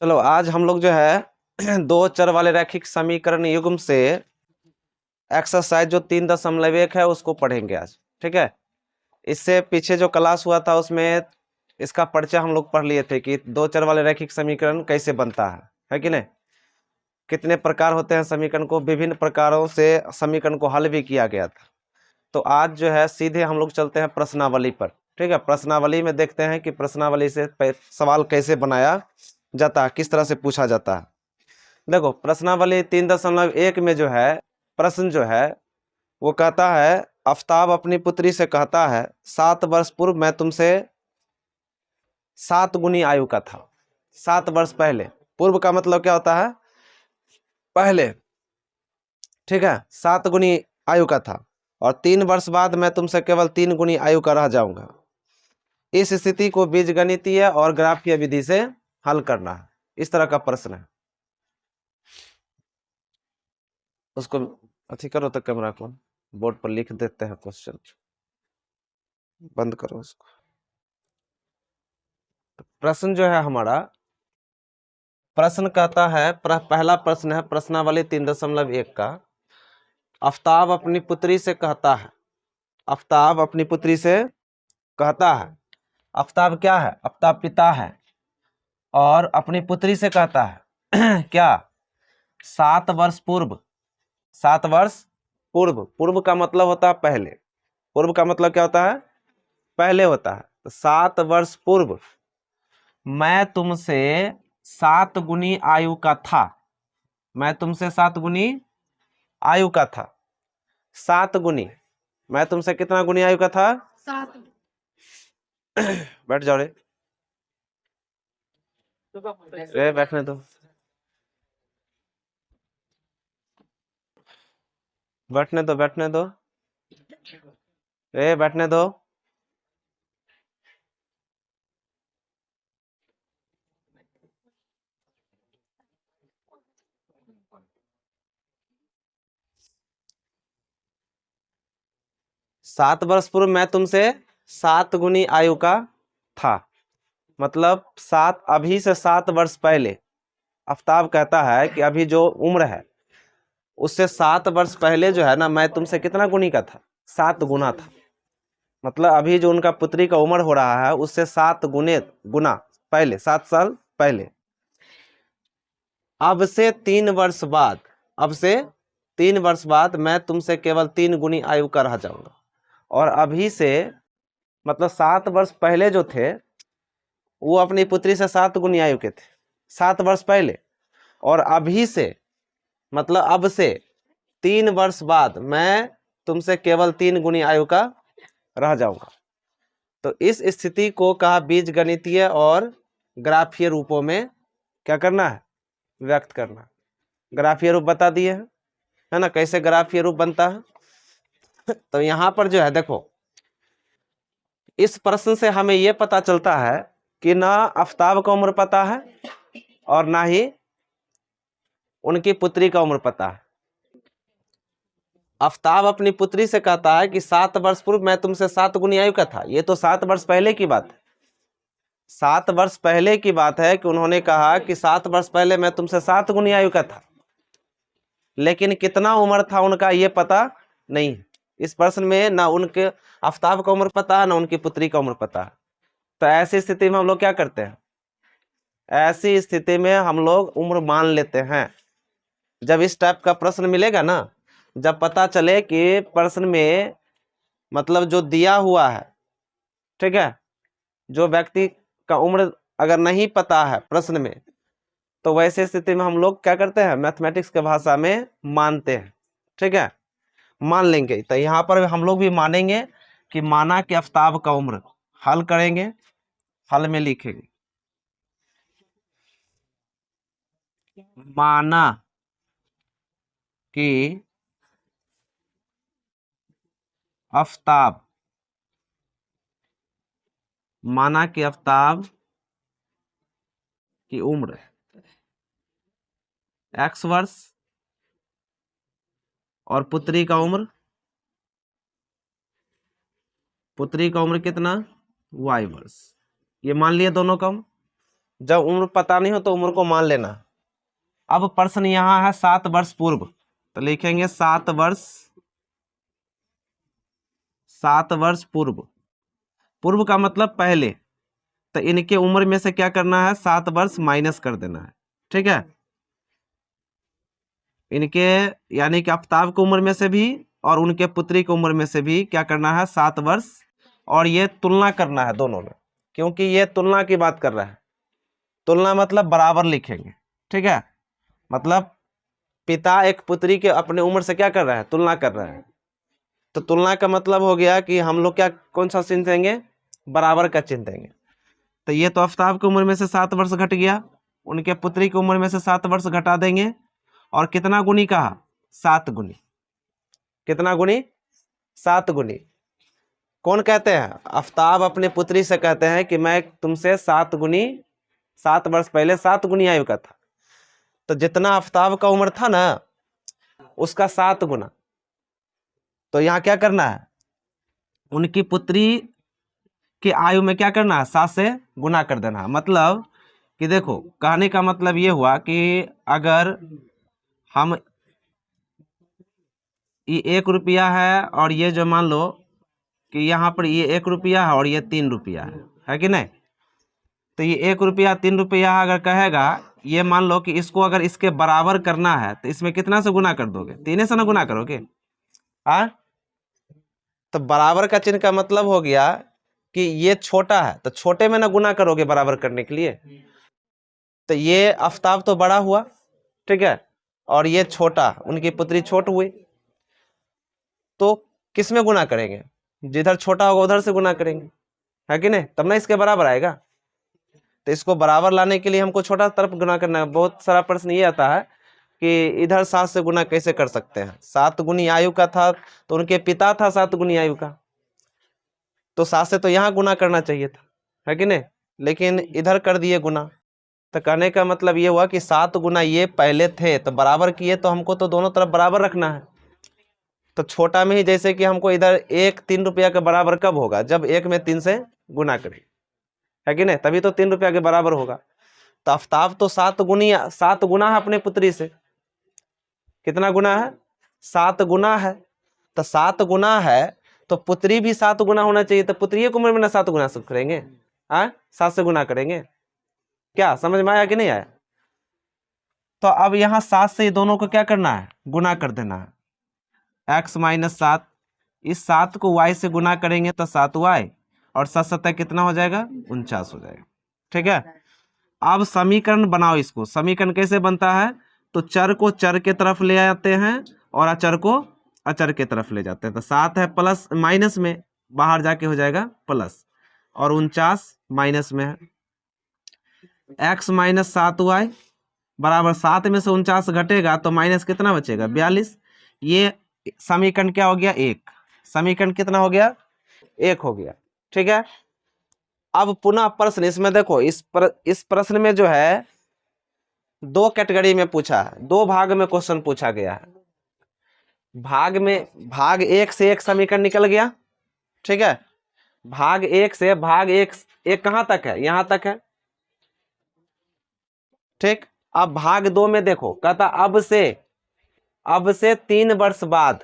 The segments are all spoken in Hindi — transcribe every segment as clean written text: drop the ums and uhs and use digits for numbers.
चलो आज हम लोग जो है दो चर वाले रैखिक समीकरण युग्म से एक्सरसाइज जो 3.1 है उसको पढ़ेंगे आज। ठीक है, इससे पीछे जो क्लास हुआ था उसमें इसका परिचय हम लोग पढ़ लिए थे कि दो चर वाले रैखिक समीकरण कैसे बनता है कि नहीं, कितने प्रकार होते हैं समीकरण को, विभिन्न प्रकारों से समीकरण को हल भी किया गया था। तो आज जो है सीधे हम लोग चलते हैं प्रश्नावली पर। ठीक है, प्रश्नावली में देखते हैं कि प्रश्नावली से सवाल कैसे बनाया जाता है, किस तरह से पूछा जाता है। देखो प्रश्नावली 3.1 में जो है प्रश्न जो है वो कहता है, आफ्ताब अपनी पुत्री से कहता है 7 वर्ष पूर्व मैं तुमसे 7 गुनी आयु का था। 7 वर्ष पहले, पूर्व का मतलब क्या होता है, पहले। ठीक है, 7 गुनी आयु का था और 3 वर्ष बाद मैं तुमसे केवल 3 गुनी आयु का रह जाऊंगा। इस स्थिति को बीजगणितीय और ग्राफीय विधि से हल करना है। इस तरह का प्रश्न है। उसको अच्छी करो तो कैमरा को बोर्ड पर लिख देते हैं क्वेश्चन, बंद करो उसको। तो प्रश्न जो है हमारा, प्रश्न कहता है, पहला प्रश्न है प्रश्नावली 3.1 का। आफ्ताब अपनी पुत्री से कहता है, आफ्ताब अपनी पुत्री से कहता है। आफ्ताब क्या है, आफ्ताब पिता है और अपनी पुत्री से कहता है क्या, 7 वर्ष पूर्व। 7 वर्ष पूर्व, पूर्व का मतलब होता है पहले। पूर्व का मतलब क्या होता है, पहले होता है। तो 7 वर्ष पूर्व मैं तुमसे 7 गुनी आयु का था। मैं तुमसे 7 गुनी आयु का था। 7 गुनी, मैं तुमसे कितना गुनी आयु का था, 7। बैठ जाओ रे, बैठने दो, बैठने दो, बैठने दो, बैठने दो। सात वर्ष पूर्व मैं तुमसे 7 गुनी आयु का था, मतलब 7, अभी से 7 वर्ष पहले। आफ्ताब कहता है कि अभी जो उम्र है उससे 7 वर्ष पहले जो है ना, मैं तुमसे कितना गुनी का था, 7 गुना था। मतलब अभी जो उनका पुत्री का उम्र हो रहा है उससे 7 गुना पहले, 7 साल पहले। अब से 3 वर्ष बाद, अब से 3 वर्ष बाद मैं तुमसे केवल 3 गुनी आयु का रह जाऊंगा। और अभी से मतलब 7 वर्ष पहले जो थे वो अपनी पुत्री से 7 गुनी आयु के थे, 7 वर्ष पहले। और अभी से मतलब अब से 3 वर्ष बाद मैं तुमसे केवल 3 गुनी आयु का रह जाऊंगा। तो इस स्थिति को कहा बीजगणितीय और ग्राफीय रूपों में क्या करना है, व्यक्त करना। ग्राफीय रूप बता दिए हैं, है ना, कैसे ग्राफीय रूप बनता है। तो यहां पर जो है देखो, इस प्रश्न से हमें यह पता चलता है कि ना आफ्ताब का उम्र पता है और ना ही उनकी पुत्री का उम्र पता है। आफ्ताब अपनी पुत्री से कहता है कि 7 वर्ष पूर्व मैं तुमसे 7 गुनी आयु का था। ये तो 7 वर्ष पहले की बात है, 7 वर्ष पहले की बात है कि उन्होंने कहा कि 7 वर्ष पहले मैं तुमसे 7 गुनी आयु का था। लेकिन कितना उम्र था उनका ये पता नहीं है। इस प्रश्न में ना उनके आफ्ताब का उम्र पता है ना उनकी पुत्री का उम्र पता है। तो ऐसी स्थिति में हम लोग क्या करते हैं, ऐसी स्थिति में हम लोग उम्र मान लेते हैं। जब इस टाइप का प्रश्न मिलेगा ना, जब पता चले कि प्रश्न में मतलब जो दिया हुआ है, ठीक है, जो व्यक्ति का उम्र अगर नहीं पता है प्रश्न में, तो वैसे स्थिति में हम लोग क्या करते हैं, मैथमेटिक्स के भाषा में मानते हैं। ठीक है, मान लेंगे। तो यहाँ पर हम लोग भी मानेंगे कि माना कि आफ्ताब का उम्र, हल करेंगे, हल में लिखेंगे माना कि आफ्ताब, माना कि आफ्ताब की उम्र x वर्ष और पुत्री का उम्र, पुत्री का उम्र कितना, y वर्ष। ये मान लिए दोनों का। जब उम्र पता नहीं हो तो उम्र को मान लेना। अब प्रश्न यहाँ है 7 वर्ष पूर्व, तो लिखेंगे 7 वर्ष, 7 वर्ष पूर्व। पूर्व का मतलब पहले, तो इनके उम्र में से क्या करना है, 7 वर्ष माइनस कर देना है। ठीक है, इनके यानी कि आफ्ताब की उम्र में से भी और उनके पुत्री की उम्र में से भी क्या करना है, 7 वर्ष, और ये तुलना करना है दोनों में, क्योंकि ये तुलना की बात कर रहा है। तुलना मतलब बराबर लिखेंगे। ठीक है, मतलब पिता एक पुत्री के अपने उम्र से क्या कर रहा है, तुलना कर रहा है। तो तुलना का मतलब हो गया कि हम लोग क्या, कौन सा चिन्ह देंगे, बराबर का चिन्ह देंगे। तो ये तो आफ्ताब की उम्र में से 7 वर्ष घट गया, उनके पुत्री की उम्र में से 7 वर्ष घटा देंगे, और कितना गुनी कहा, 7 गुनी। कितना गुनी, 7 गुनी। कौन कहते हैं, आफ्ताब अपने पुत्री से कहते हैं कि मैं तुमसे 7 गुनी, 7 वर्ष पहले 7 गुनी आयु का था। तो जितना आफ्ताब का उम्र था ना, उसका 7 गुना। तो यहाँ क्या करना है, उनकी पुत्री की आयु में क्या करना है, 7 से गुना कर देना है। मतलब कि देखो, कहने का मतलब ये हुआ कि अगर हम, ये 1 रुपया है, और ये जो मान लो कि यहाँ पर ये 1 रुपया है और ये 3 रुपया है कि नहीं। तो ये 1 रुपया 3 रुपया अगर कहेगा, ये मान लो कि इसको अगर इसके बराबर करना है, तो इसमें कितना से गुना कर दोगे, 3 से ना गुना करोगे। हाँ, तो बराबर का चिन्ह का मतलब हो गया कि ये छोटा है, तो छोटे में ना गुना करोगे बराबर करने के लिए। तो ये आफ्ताब तो बड़ा हुआ, ठीक है, और ये छोटा, उनकी पुत्री छोट हुई, तो किस में गुना करेंगे, जिधर छोटा होगा उधर से गुना करेंगे, है कि नहीं, तब ना इसके बराबर आएगा। तो इसको बराबर लाने के लिए हमको छोटा तरफ गुना करना है। बहुत सारा प्रश्न ये आता है कि इधर 7 से गुना कैसे कर सकते हैं, 7 गुनी आयु का था, तो उनके पिता था 7 गुनी आयु का, तो 7 से तो यहाँ गुना करना चाहिए था, है कि नहीं, लेकिन इधर कर दिए गुना। तो कहने का मतलब ये हुआ कि 7 गुना ये पहले थे, तो बराबर किए, तो हमको तो दोनों तरफ बराबर रखना है। तो छोटा में ही जैसे कि हमको इधर 1 3 रुपया के बराबर कब होगा, जब 1 में 3 से गुना करें, है कि नहीं, तभी तो 3 रुपया के बराबर होगा। तो आफ्ताब तो 7 गुना है अपने पुत्री से। कितना गुना है, 7 गुना है। तो 7 गुना है, तो पुत्री भी 7 गुना होना चाहिए। तो पुत्री की उम्र में ना 7 गुना सब करेंगे, 7 से गुना करेंगे। क्या समझ में आया कि नहीं आया। तो अब यहाँ 7 से दोनों को क्या करना है, गुना कर देना है, x माइनस 7। इस 7 को y से गुना करेंगे तो 7y, और 7 7 कितना हो जाएगा, 49 हो जाएगा। ठीक है, अब समीकरण बनाओ। इसको समीकरण कैसे बनता है, तो चर को चर के तरफ ले आते हैं और अचर को अचर के तरफ ले जाते हैं। तो 7 है प्लस माइनस में, बाहर जाके हो जाएगा प्लस, और 49 माइनस में है। x माइनस 7y बराबर 7 में से 49 घटेगा तो माइनस कितना बचेगा, 42। ये समीकरण क्या हो गया, 1। समीकरण कितना हो गया, 1 हो गया। ठीक है, अब पुनः प्रश्न इसमें देखो, इस प्रश्न में जो है 2 कैटेगरी में पूछा है, 2 भाग में क्वेश्चन पूछा गया है। भाग 1 से एक समीकरण निकल गया, ठीक है, भाग 1 से भाग 1 कहां तक है, यहां तक है, ठीक। अब भाग 2 में देखो, कहता अब से 3 वर्ष बाद,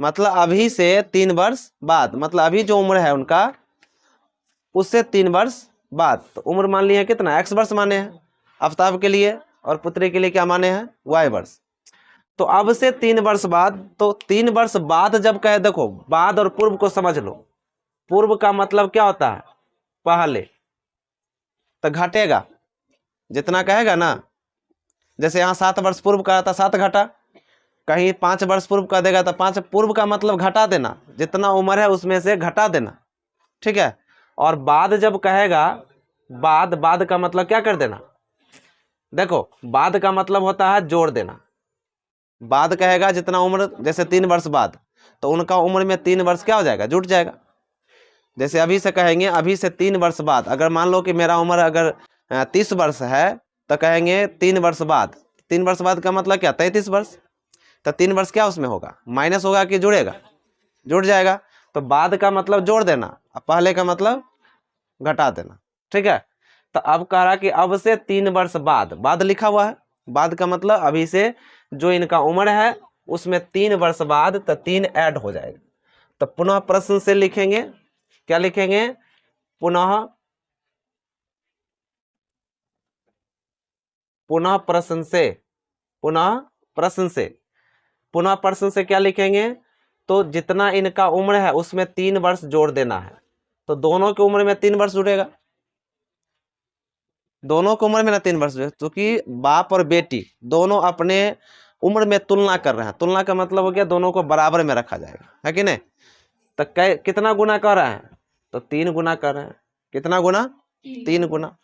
मतलब अभी से 3 वर्ष बाद, मतलब अभी जो उम्र है उनका उससे 3 वर्ष बाद। तो उम्र मान लिया कितना, x वर्ष माने हैं आफ्ताब के लिए, और पुत्री के लिए क्या माने हैं, y वर्ष। तो अब से 3 वर्ष बाद, तो 3 वर्ष बाद जब कहे, देखो बाद और पूर्व को समझ लो। पूर्व का मतलब क्या होता है, पहले, तो घटेगा जितना कहेगा ना। जैसे यहाँ 7 वर्ष पूर्व का था, 7 घटा, कहीं 5 वर्ष पूर्व का देगा तो 5, पूर्व का मतलब घटा देना, जितना उम्र है उसमें से घटा देना, ठीक है। और बाद जब कहेगा, बाद का मतलब क्या कर देना, देखो बाद का मतलब होता है जोड़ देना। बाद कहेगा जितना उम्र, जैसे 3 वर्ष बाद, तो उनका उम्र में 3 वर्ष क्या हो जाएगा, जुट जाएगा। जैसे अभी से कहेंगे, अभी से 3 वर्ष बाद, अगर मान लो कि मेरा उम्र अगर 30 वर्ष है, तो कहेंगे 3 वर्ष बाद। 3 वर्ष बाद का मतलब क्या, 33 वर्ष। तो 3 वर्ष क्या उसमें होगा, माइनस होगा कि जुड़ेगा, जुड़ जाएगा। तो बाद का मतलब जोड़ देना, पहले का मतलब घटा देना, ठीक है। तो अब कह रहा कि अब से 3 वर्ष बाद, बाद लिखा हुआ है, बाद का मतलब अभी से जो इनका उम्र है उसमें 3 वर्ष बाद, तो 3 ऐड हो जाएगा। तो पुनः प्रश्न से लिखेंगे, क्या लिखेंगे, पुनः प्रश्न से, पुनः प्रश्न से, पुनः प्रश्न से क्या लिखेंगे, तो जितना इनका उम्र है उसमें 3 वर्ष जोड़ देना है। तो दोनों की उम्र में 3 वर्ष जुड़ेगा, दोनों की उम्र में ना 3 वर्ष जुड़ेगा, क्योंकि बाप और बेटी दोनों अपने उम्र में तुलना कर रहे हैं। तुलना का मतलब हो गया दोनों को बराबर में रखा जाएगा, है कि नहीं। तो कितना गुना कर रहे हैं, तो 3 गुना कर रहे हैं। कितना गुना, 3 गुना,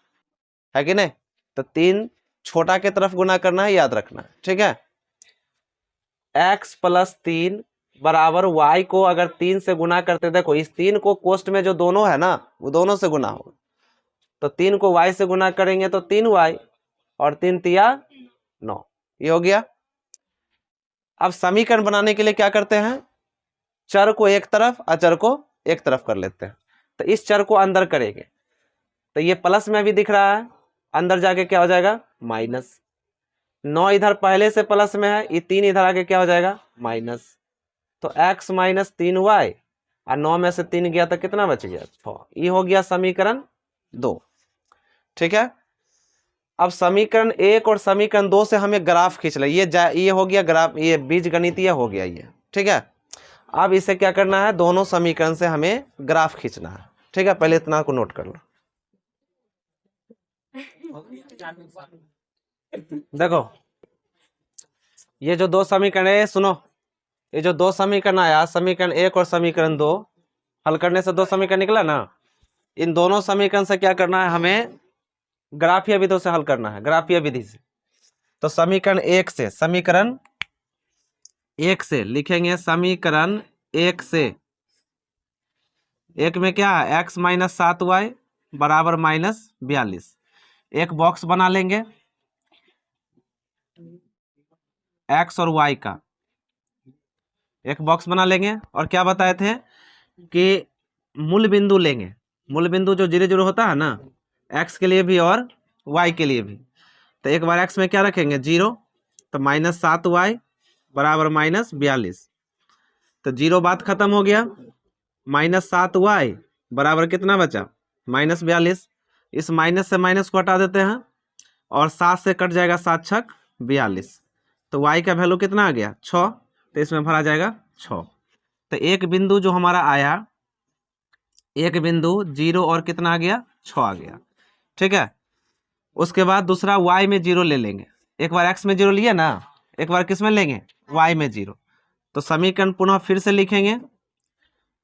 है कि नहीं। तो 3 छोटा के तरफ गुना करना है, याद रखना है, ठीक है। x + 3 बराबर y को अगर 3 से गुना करते, देखो इस 3 को कोष्ट में जो दोनों है ना वो दोनों से गुना होगा। तो 3 को y से गुना करेंगे तो 3y और 3 तिया 9, ये हो गया। अब समीकरण बनाने के लिए क्या करते हैं, चर को एक तरफ, अचर को एक तरफ कर लेते हैं। तो इस चर को अंदर करेंगे तो ये प्लस में भी दिख रहा है, अंदर जाके क्या हो जाएगा, माइनस। 9 इधर पहले से प्लस में है, ये 3 इधर आके क्या हो जाएगा, माइनस। तो x - 3y और 9 में से 3 गया तो कितना बच गया, 6। ये हो गया समीकरण 2, ठीक है। अब समीकरण 1 और समीकरण 2 से हमें ग्राफ खींच ले, ये हो गया ग्राफ, ये बीजगणितीय हो गया ये, ठीक है। अब इसे क्या करना है, दोनों समीकरण से हमें ग्राफ खींचना है, ठीक है। पहले इतना को नोट कर लो। देखो ये जो 2 समीकरण है, सुनो, ये जो 2 समीकरण आया, समीकरण 1 और समीकरण 2 हल करने से 2 समीकरण निकला ना। इन दोनों समीकरण से क्या करना है, हमें ग्राफीय विधि से हल करना है, ग्राफीय विधि से। तो समीकरण 1 से, समीकरण 1 से लिखेंगे, समीकरण 1 से, 1 में क्या है, x - 7y बराबर -42। एक बॉक्स बना लेंगे x और y का, एक बॉक्स बना लेंगे। और क्या बताए थे कि मूल बिंदु लेंगे, मूल बिंदु जो 0 0 होता है ना, x के लिए भी और y के लिए भी। तो एक बार x में क्या रखेंगे, 0, तो -7y बराबर -42। तो 0 बात खत्म हो गया, -7y बराबर कितना बचा, -42। इस माइनस से माइनस को हटा देते हैं और 7 से कट जाएगा, 7 छक 42। तो y का वैल्यू कितना आ गया, 6। तो इसमें भरा जाएगा 6। तो एक बिंदु जो हमारा आया, एक बिंदु 0 और कितना आ गया, 6 आ गया, ठीक है। उसके बाद दूसरा y में 0 ले लेंगे। एक बार x में 0 लिए ना, एक बार किस में लेंगे, y में 0। तो समीकरण पुनः फिर से लिखेंगे,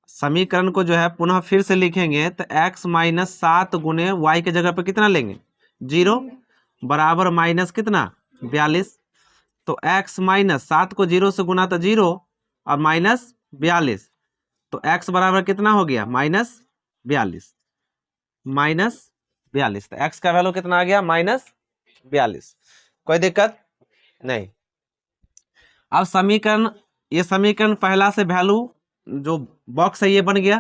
समीकरण को जो है पुनः फिर से लिखेंगे। तो x - 7 गुने y के जगह पे कितना लेंगे, 0 बराबर माइनस कितना, 42। तो x - 7 को 0 से गुना तो 0 और -42। तो x बराबर कितना हो गया, -42, -42। तो x का वैल्यू कितना आ गया, -42। कोई दिक्कत नहीं। अब समीकरण, ये समीकरण पहला से वैल्यू जो बॉक्स है ये बन गया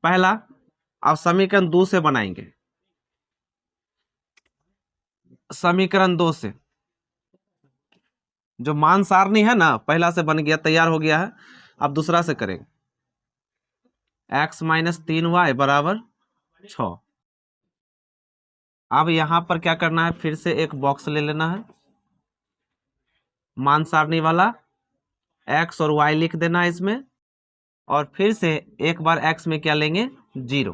पहला। अब समीकरण 2 से बनाएंगे, समीकरण 2 से जो मान सारणी है ना, पहला से बन गया, तैयार हो गया है। अब दूसरा से करेंगे, x - 3y बराबर 6। अब यहां पर क्या करना है, फिर से एक बॉक्स ले लेना है, मान सारणी वाला, x और y लिख देना है इसमें। और फिर से एक बार x में क्या लेंगे, 0।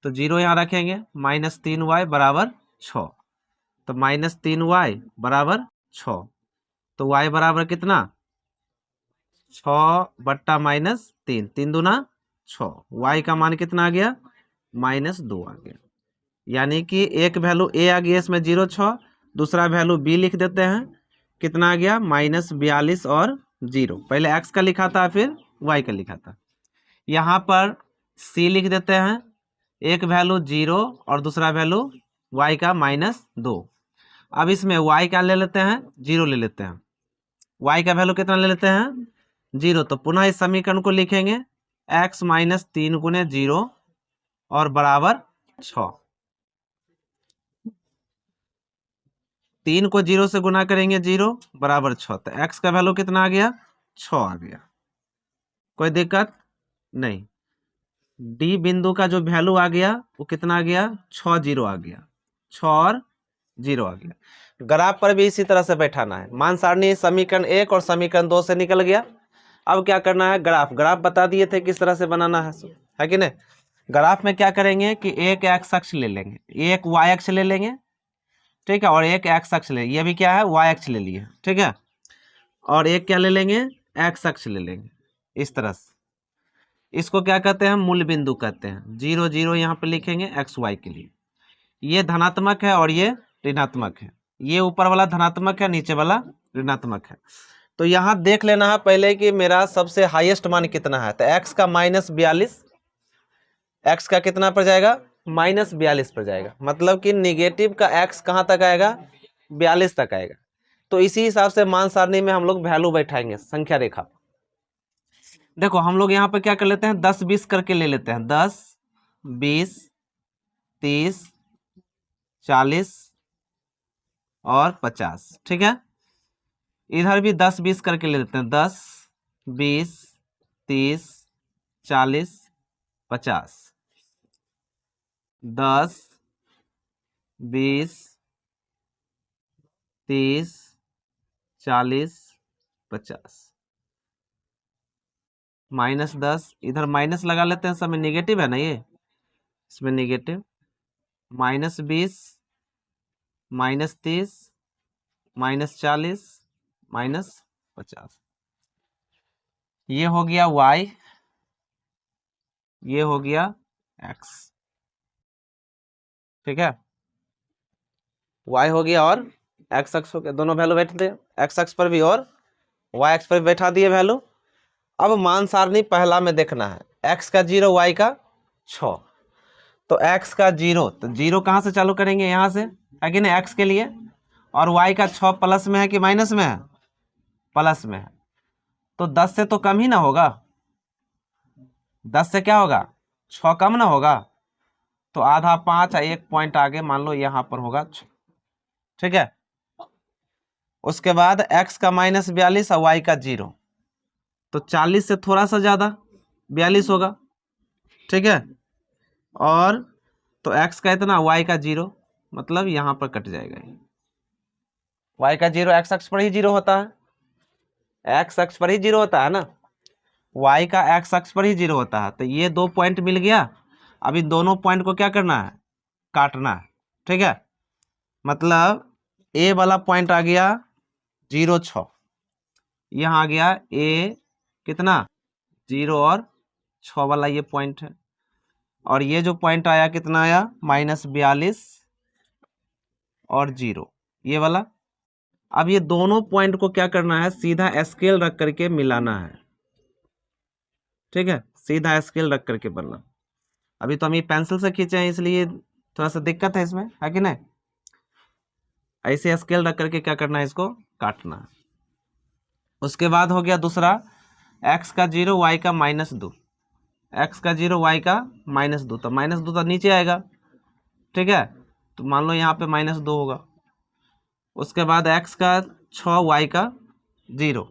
तो 0 यहाँ रखेंगे, -3y बराबर 6। तो -3y बराबर 6। तो y बराबर कितना, 6 बट्टा -3, 3 दूना 6। y का मान कितना आ गया, -2 आ गया। यानी कि एक वैल्यू a आ गया इसमें 0 6, दूसरा वैल्यू b लिख देते हैं, कितना आ गया, -42 और 0। पहले x का लिखा था फिर y का लिखा था। यहाँ पर c लिख देते हैं, एक वैल्यू 0 और दूसरा वैल्यू y का -2। अब इसमें y का ले लेते हैं, 0 ले लेते हैं, y का वैल्यू कितना ले लेते हैं, 0। तो पुनः इस समीकरण को लिखेंगे, x - 3 गुने 0 और बराबर 6। 3 को 0 से गुना करेंगे 0 बराबर 6, तो x का वैल्यू कितना आ गया 6 आ गया। कोई दिक्कत नहीं। डी बिंदु का जो वैल्यू आ गया वो कितना आ गया 6 0 आ गया, 6 और 0 आ गया। ग्राफ पर भी इसी तरह से बैठाना है। मान सारणी समीकरण 1 और समीकरण 2 से निकल गया। अब क्या करना है, ग्राफ बता दिए थे किस तरह से बनाना है कि नहीं। ग्राफ में क्या करेंगे कि एक एक्स अक्ष ले लेंगे, एक वाई अक्ष ले लेंगे, ठीक है, और एक एक्स अक्ष ले, ये भी क्या है वाई अक्ष ले लिए, ठीक है, और एक क्या ले लेंगे एक्स अक्ष ले लेंगे इस तरह से। इसको क्या कहते हैं, मूल बिंदु कहते हैं। 0 0 यहाँ पे लिखेंगे एक्स वाई के लिए। ये धनात्मक है और ये ऋणात्मक है, ये ऊपर वाला धनात्मक है, नीचे वाला ऋणात्मक है। तो यहाँ देख लेना है पहले कि मेरा सबसे हाईएस्ट मान कितना है। तो x का -42, x का कितना पर जाएगा -42 पर जाएगा, मतलब कि निगेटिव का x कहाँ तक आएगा 42 तक आएगा। तो इसी हिसाब से मान सारणी में हम लोग वैल्यू बैठाएंगे संख्या रेखा। देखो हम लोग यहाँ पे क्या कर लेते हैं 10 20 करके ले लेते हैं, 10 20 30 40 और 50, ठीक है। इधर भी 10 20 करके ले लेते हैं, 10 20 30 40 50, 10 20 30 40 50, -10, इधर माइनस लगा लेते हैं, सब में निगेटिव है ना, ये इसमें निगेटिव, -20 -30 -40 -50। ये हो गया y, ये हो गया x, ठीक है, y हो गया और x अक्ष हो गया, दोनों वैल्यू बैठ दे, x अक्ष पर भी और y अक्ष पर भी बैठा दिए वैल्यू। अब मान सारणी पहला में देखना है, x का 0 y का 6, तो x का 0, तो 0 कहाँ से चालू करेंगे यहाँ से, है कि नहीं x के लिए, और y का 6 प्लस में है कि माइनस में है, प्लस में है, तो 10 से तो कम ही ना होगा, 10 से क्या होगा 6 कम ना होगा, तो आधा 5 एक पॉइंट आगे मान लो यहाँ पर होगा 6, ठीक है। उसके बाद x का -42 और y का 0, तो 40 से थोड़ा सा ज्यादा 42 होगा, ठीक है, और तो x का इतना y का 0, मतलब यहाँ पर कट जाएगा, y का 0 x अक्ष पर ही 0 होता है, x अक्ष पर ही 0 होता है ना, y का x अक्ष पर ही 0 होता है। तो ये 2 पॉइंट मिल गया। अभी दोनों पॉइंट को क्या करना है, काटना है, ठीक है, मतलब a वाला पॉइंट आ गया 0 6, यहाँ आ गया a कितना 0 और 6 वाला ये पॉइंट है, और ये जो पॉइंट आया कितना आया -42 और 0, ये वाला। अब ये दोनों पॉइंट को क्या करना है, सीधा स्केल रख करके मिलाना है, ठीक है, सीधा स्केल रख करके बनना। अभी तो हम ये पेंसिल से खींचे हैं इसलिए थोड़ा सा दिक्कत है इसमें, है कि नहीं। ऐसे स्केल रख करके क्या करना है, इसको काटना है। उसके बाद हो गया दूसरा, x का 0 y का -2, x का 0 y का -2, तो -2 तो नीचे आएगा, ठीक है, तो मान लो यहाँ पे -2 होगा। उसके बाद x का 6 y का 0,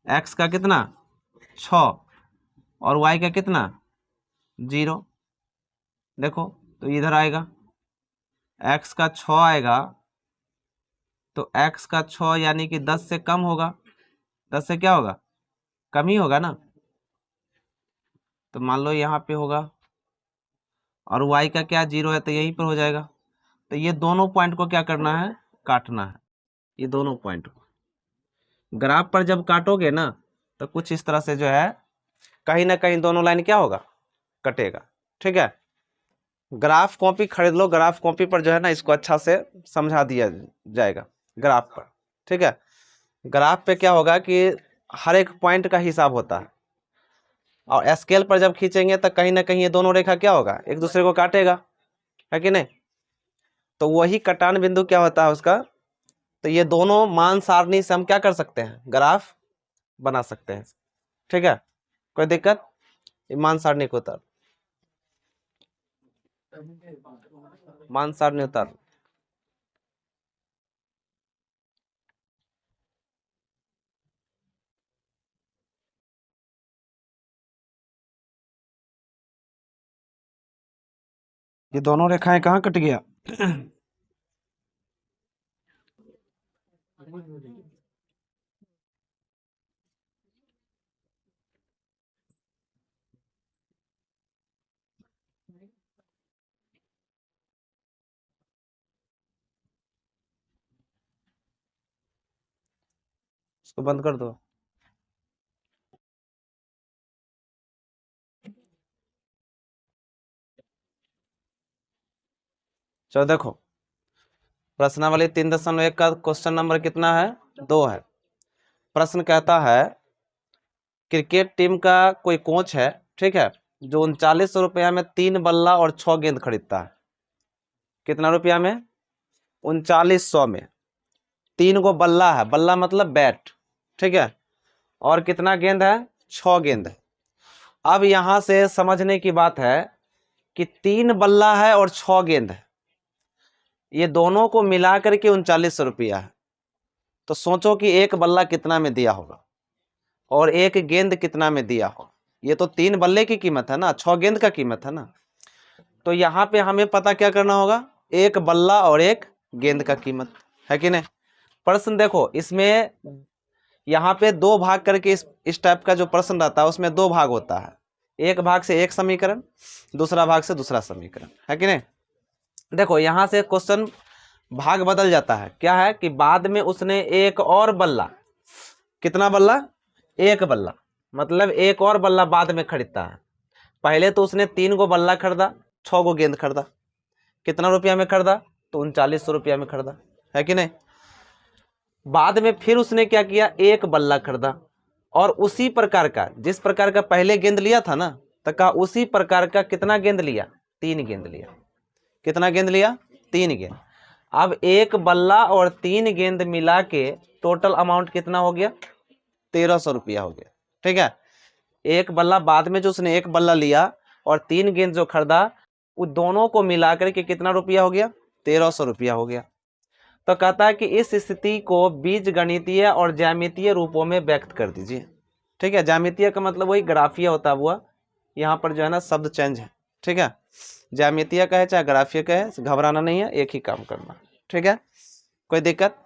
x का कितना 6 और y का कितना 0, देखो तो इधर आएगा x का 6 आएगा, तो x का 6 यानी कि 10 से कम होगा, 10 से क्या होगा कम ही होगा ना, तो मान लो यहाँ पे होगा, और y का क्या 0 है तो यहीं पर हो जाएगा। तो ये दोनों पॉइंट को क्या करना है, काटना है, ये दोनों पॉइंट को। ग्राफ पर जब काटोगे ना तो कुछ इस तरह से जो है कहीं ना कहीं दोनों लाइन क्या होगा, कटेगा, ठीक है। ग्राफ कॉपी खरीद लो, ग्राफ कॉपी पर जो है ना इसको अच्छा से समझा दिया जाएगा ग्राफ पर, ठीक है। ग्राफ पे क्या होगा कि हर एक पॉइंट का हिसाब होता है, और स्केल पर जब खींचेंगे तो कहीं ना कहीं ये दोनों रेखा क्या होगा एक दूसरे को काटेगा, है कि नहीं। तो वही कटान बिंदु क्या होता है उसका, तो ये दोनों मान सारणी से हम क्या कर सकते हैं, ग्राफ बना सकते हैं, ठीक है। कोई दिक्कत, मान सारणी को उतार, मान सारणी उतार, ये दोनों रेखाएं कहाँ कट गया? इसको बंद कर दो। चलो देखो, प्रश्नावली 3.1 का क्वेश्चन नंबर कितना है? 2 है। प्रश्न कहता है क्रिकेट टीम का कोई कोच है, ठीक है, जो 39 रुपया में 3 बल्ला और 6 गेंद खरीदता है। कितना रुपया में? 3900 में 3 गो बल्ला है, बल्ला मतलब बैट, ठीक है, और कितना गेंद है? 6 गेंद है। अब यहां से समझने की बात है कि 3 बल्ला है और 6 गेंद है, ये दोनों को मिला करके 39 रुपया है। तो सोचो कि एक बल्ला कितना में दिया होगा और एक गेंद कितना में दिया होगा। ये तो 3 बल्ले की कीमत है ना, 6 गेंद का कीमत है ना। तो यहाँ पे हमें पता क्या करना होगा? एक बल्ला और एक गेंद का कीमत, है कि नहीं? प्रश्न देखो, इसमें यहाँ पे 2 भाग करके इस टाइप का जो प्रश्न रहता है उसमें 2 भाग होता है। एक भाग से एक समीकरण, दूसरा भाग से दूसरा समीकरण, है कि नहीं? देखो यहाँ से क्वेश्चन भाग बदल जाता है। क्या है कि बाद में उसने एक और बल्ला, कितना बल्ला? एक बल्ला, मतलब एक और बल्ला बाद में खरीदता है। पहले तो उसने 3 गो बल्ला खरीदा, 6 गो गेंद खरीदा। कितना रुपया में खरीदा? तो 3900 रुपया में खरीदा, है कि नहीं? बाद में फिर उसने क्या किया? एक बल्ला खरीदा और उसी प्रकार का, जिस प्रकार का पहले गेंद लिया था ना, तो कहा उसी प्रकार का कितना गेंद लिया? 3 गेंद लिया। कितना गेंद लिया? 3 गेंद। अब एक बल्ला और 3 गेंद मिला के टोटल अमाउंट कितना हो गया? 1300 रुपया हो गया, ठीक है। एक बल्ला बाद में जो उसने एक बल्ला लिया और 3 गेंद जो खरीदा, वो दोनों को मिलाकर के कितना रुपया हो गया? 1300 रुपया हो गया। तो कहता है कि इस स्थिति को बीज गणितीय और ज्यामितीय रूपों में व्यक्त कर दीजिए, ठीक है। ज्यामितीय का मतलब वही ग्राफीय होता हुआ, यहाँ पर जो है ना शब्द चेंज है, ठीक है। ज्यामितीय का है चाहे ग्राफीय का है, घबराना नहीं है, एक ही काम करना, ठीक है, कोई दिक्कत?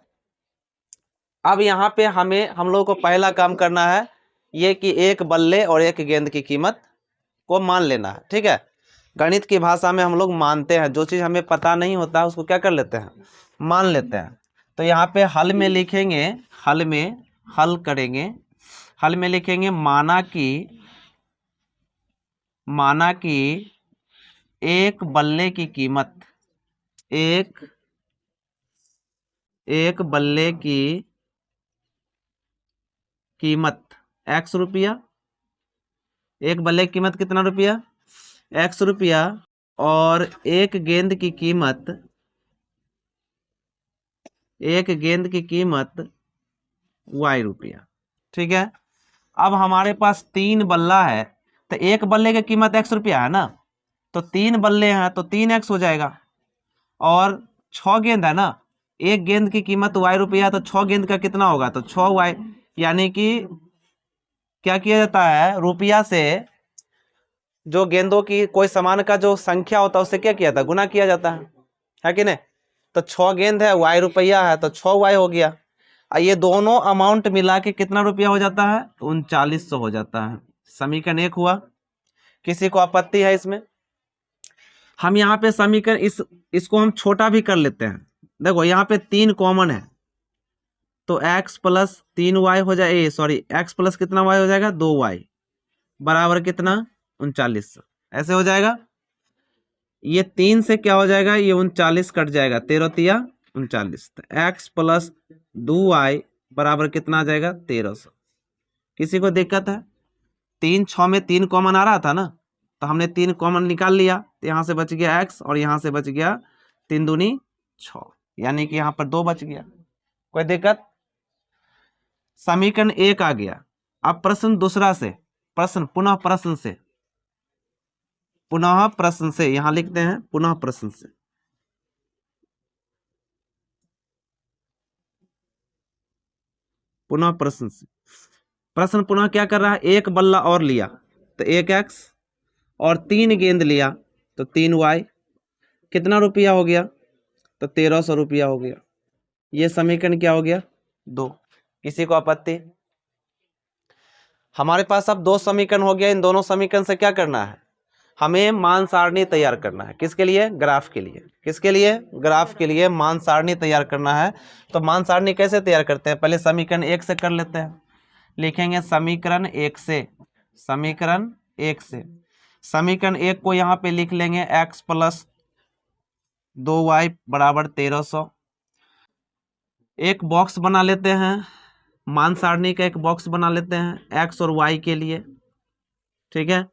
अब यहाँ पे हम लोग को पहला काम करना है ये कि एक बल्ले और एक गेंद की कीमत को मान लेना है, ठीक है। गणित की भाषा में हम लोग मानते हैं, जो चीज़ हमें पता नहीं होता उसको क्या कर लेते हैं? मान लेते हैं। तो यहाँ पे हल में लिखेंगे, हल में हल करेंगे, हल में लिखेंगे माना कि एक बल्ले की कीमत, एक बल्ले की कीमत x रुपया, एक बल्ले की कीमत कितना रुपया? x रुपया, और एक गेंद की कीमत y रुपया, ठीक है। अब हमारे पास 3 बल्ला है, तो एक बल्ले की कीमत x रुपया है ना, तो 3 बल्ले हैं तो 3x हो जाएगा, और 6 गेंद है ना, एक गेंद की कीमत y रुपया, तो 6 गेंद का कितना होगा? तो 6y। यानी कि क्या किया जाता है? रुपया से जो गेंदों की कोई सामान का जो संख्या होता है उससे क्या किया जाता है? गुना किया जाता है कि नहीं? तो 6 गेंद है, y रुपया है, तो 6y हो गया। ये दोनों अमाउंट मिला के कितना रुपया हो जाता है? 3900 हो जाता है। समीकरण 1 हुआ। किसी को आपत्ति है इसमें? हम यहाँ पे समीकरण इसको हम छोटा भी कर लेते हैं। देखो यहाँ पे 3 कॉमन है, तो x प्लस 3y हो जाए, सॉरी x प्लस कितना y हो जाएगा? 2y बराबर कितना? 3900। ऐसे हो जाएगा। ये 3 से क्या हो जाएगा? ये 39 कट जाएगा, 13 तिया 39। तो x प्लस 2y बराबर कितना आ जाएगा? 1300। किसी को दिक्कत है? 3 6 में 3 कॉमन आ रहा था ना, तो हमने 3 कॉमन निकाल लिया, तो यहाँ से बच गया x और यहाँ से बच गया 3 दूनी 6, यानी कि यहाँ पर 2 बच गया। कोई दिक्कत? समीकरण 1 आ गया। अब प्रश्न दूसरा से, पुनः प्रश्न से यहां लिखते हैं, पुनः प्रश्न से। पुनः प्रश्न से प्रश्न पुनः क्या कर रहा है? एक बल्ला और लिया तो 1x, और 3 गेंद लिया तो 3y, कितना रुपया हो गया, तो 1300 रुपया हो गया। ये समीकरण क्या हो गया, 2। किसी को आपत्ति? हमारे पास अब 2 समीकरण हो गया। इन दोनों समीकरण से क्या करना है, हमें मान सारणी तैयार करना है। किसके लिए, ग्राफ के लिए। किसके लिए, ग्राफ के लिए मान सारणी तैयार करना है। तो मान सारणी कैसे तैयार करते हैं, पहले समीकरण 1 से कर लेते हैं। लिखेंगे समीकरण 1 से, समीकरण 1 से। समीकरण 1 को यहाँ पे लिख लेंगे x + 2y बराबर 1300। एक बॉक्स बना लेते हैं, मान सारणी का एक बॉक्स बना लेते हैं x और y के लिए। ठीक है,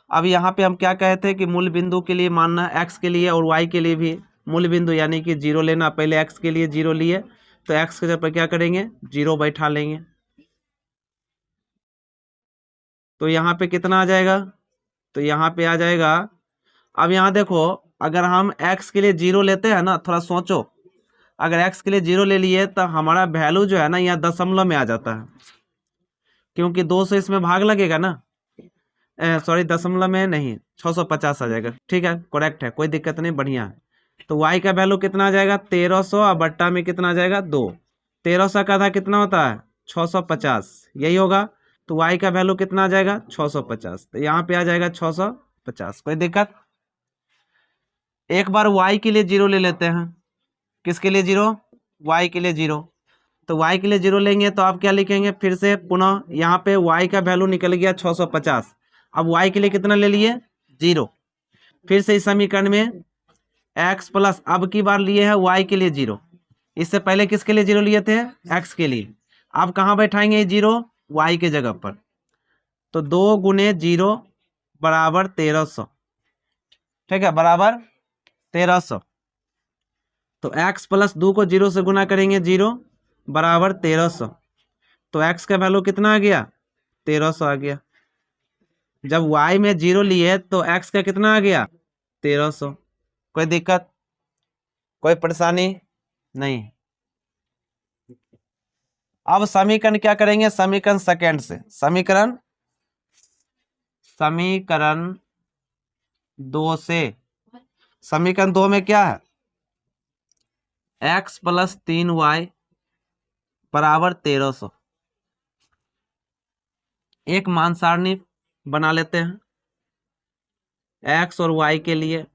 अब यहाँ पे हम क्या कहे थे कि मूल बिंदु के लिए मानना है, x के लिए और y के लिए भी मूल बिंदु यानी कि 0 लेना। पहले x के लिए 0 लिए, तो x के जगह पर क्या करेंगे, 0 बैठा लेंगे। तो यहाँ पे कितना आ जाएगा, तो यहाँ पे आ जाएगा। अब यहाँ देखो, अगर हम x के लिए 0 लेते हैं ना, थोड़ा सोचो, अगर x के लिए 0 ले लिए तो हमारा वैल्यू जो है ना यहाँ दशमलव में आ जाता है, क्योंकि 2 से इसमें भाग लगेगा ना, सॉरी दशमलव में नहीं, 650 आ जाएगा। ठीक है, करेक्ट है, कोई दिक्कत नहीं, बढ़िया है। तो y का वैल्यू कितना आ जाएगा, 1300 और बट्टा में कितना आ जाएगा, 2। 1300 का आधा कितना होता है, 650, यही होगा। तो y का वैल्यू कितना आ जाएगा, 650। तो यहाँ पे आ जाएगा 650, कोई दिक्कत? एक बार y के लिए 0 ले लेते हैं। किसके लिए 0, y के लिए 0। तो y के लिए 0 लेंगे तो आप क्या लिखेंगे, फिर से पुनः यहाँ पे y का वैल्यू निकल गया 650। अब y के लिए कितना ले लिए, 0। फिर से इस समीकरण में x प्लस, अब की बार लिए है y के लिए 0। इससे पहले किसके लिए 0 लिए थे, x के लिए। अब कहाँ बैठाएंगे 0, y के जगह पर। तो 2 गुने 0 बराबर 1300। ठीक है, बराबर 1300। तो x प्लस 2 को 0 से गुना करेंगे, 0 बराबर 1300। तो x का वैल्यू कितना आ गया, 1300 आ गया। जब y में 0 लिए तो x का कितना आ गया, 1300। कोई दिक्कत, कोई परेशानी नहीं। अब समीकरण क्या करेंगे, समीकरण सेकंड से। समीकरण 2 से, समीकरण 2 में क्या है, x प्लस 3y बराबर 1300। एक मान सारणी बना लेते हैं x और y के लिए।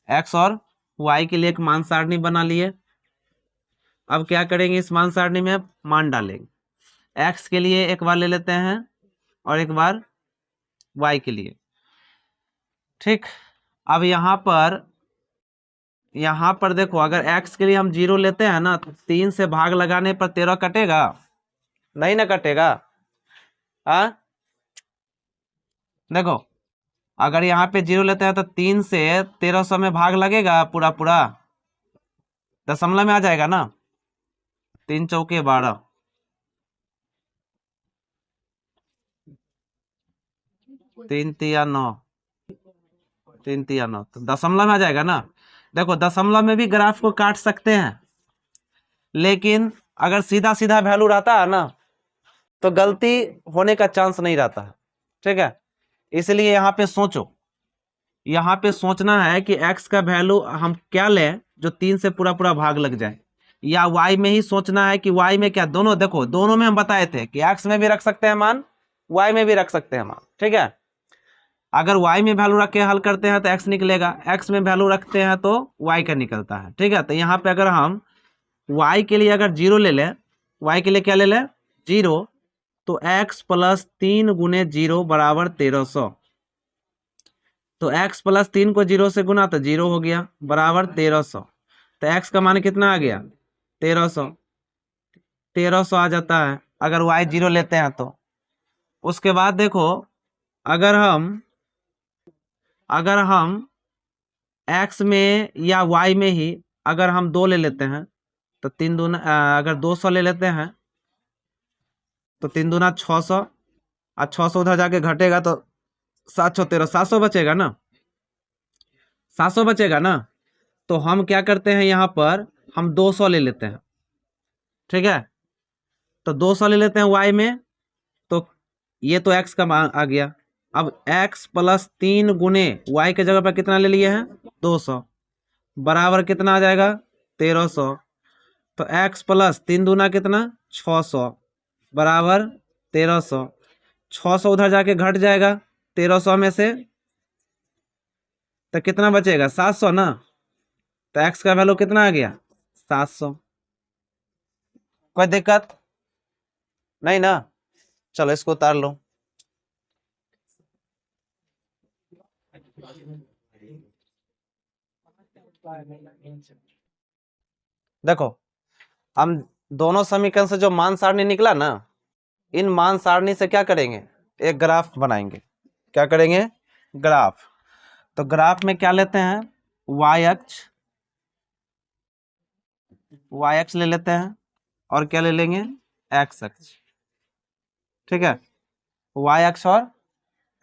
x और y के लिए एक मान सारणी बना लिए। अब क्या करेंगे, इस मान सारणी में मान डालेंगे। x के लिए एक बार ले लेते हैं और एक बार y के लिए। ठीक, अब यहाँ पर देखो, अगर x के लिए हम 0 लेते हैं ना, तो 3 से भाग लगाने पर 13 कटेगा, नहीं ना कटेगा। देखो, अगर यहाँ पे 0 लेते हैं तो 3 से 1300 में भाग लगेगा, पूरा पूरा दशमलव में आ जाएगा ना। 3 चौके 12, 3 तिया 9, 3 तिया 9, तो दशमलव में आ जाएगा ना। देखो, दशमलव में भी ग्राफ को काट सकते हैं, लेकिन अगर सीधा सीधा वैल्यू रहता है ना, तो गलती होने का चांस नहीं रहता है। ठीक है, इसलिए यहाँ पे सोचो, यहाँ पे सोचना है कि x का वैल्यू हम क्या लें जो 3 से पूरा पूरा भाग लग जाए, या y में ही सोचना है कि y में क्या, दोनों। देखो, दोनों में हम बताए थे कि x में भी रख सकते हैं मान, y में भी रख सकते हैं मान। ठीक है, अगर y में वैल्यू रख के हल करते हैं तो x निकलेगा, x में वैल्यू रखते हैं तो y का निकलता है। ठीक है, तो यहाँ पे अगर हम y के लिए अगर 0 ले लें, y के लिए क्या ले लें, 0, तो x प्लस 3 गुने 0 बराबर 1300। तो x प्लस 3 को 0 से गुना तो 0 हो गया, बराबर 1300। तो x का मान कितना आ गया, 1300। 1300 आ जाता है अगर y 0 लेते हैं तो। उसके बाद देखो, अगर हम x में या y में ही अगर हम 2 ले लेते हैं तो 3 दूना, अगर 200 ले लेते हैं तो 3 दूना 600, और 600 उधर जाके घटेगा तो 713, 700 बचेगा ना, 700 बचेगा ना। तो हम क्या करते हैं, यहाँ पर हम 200 ले लेते हैं। ठीक है, तो 200 ले लेते हैं y में, तो ये तो x का मान आ गया, अब x प्लस 3 गुने y के जगह पर कितना ले लिए हैं 200 बराबर कितना आ जाएगा 1300। तो x प्लस 3 दूना कितना 600 बराबर 1300। 600 उधर जाके घट जाएगा 1300 में से, तो कितना बचेगा 700 ना। तो x का वैल्यू कितना आ गया 700। कोई दिक्कत नहीं ना। चलो इसको उतार लो। देखो हम दोनों समीकरण से जो मान सारणी निकला ना, इन मान सारणी से क्या करेंगे एक ग्राफ बनाएंगे। क्या करेंगे ग्राफ। तो ग्राफ में क्या लेते हैं y अक्ष ले लेते हैं और क्या ले लेंगे x अक्ष। ठीक है y अक्ष और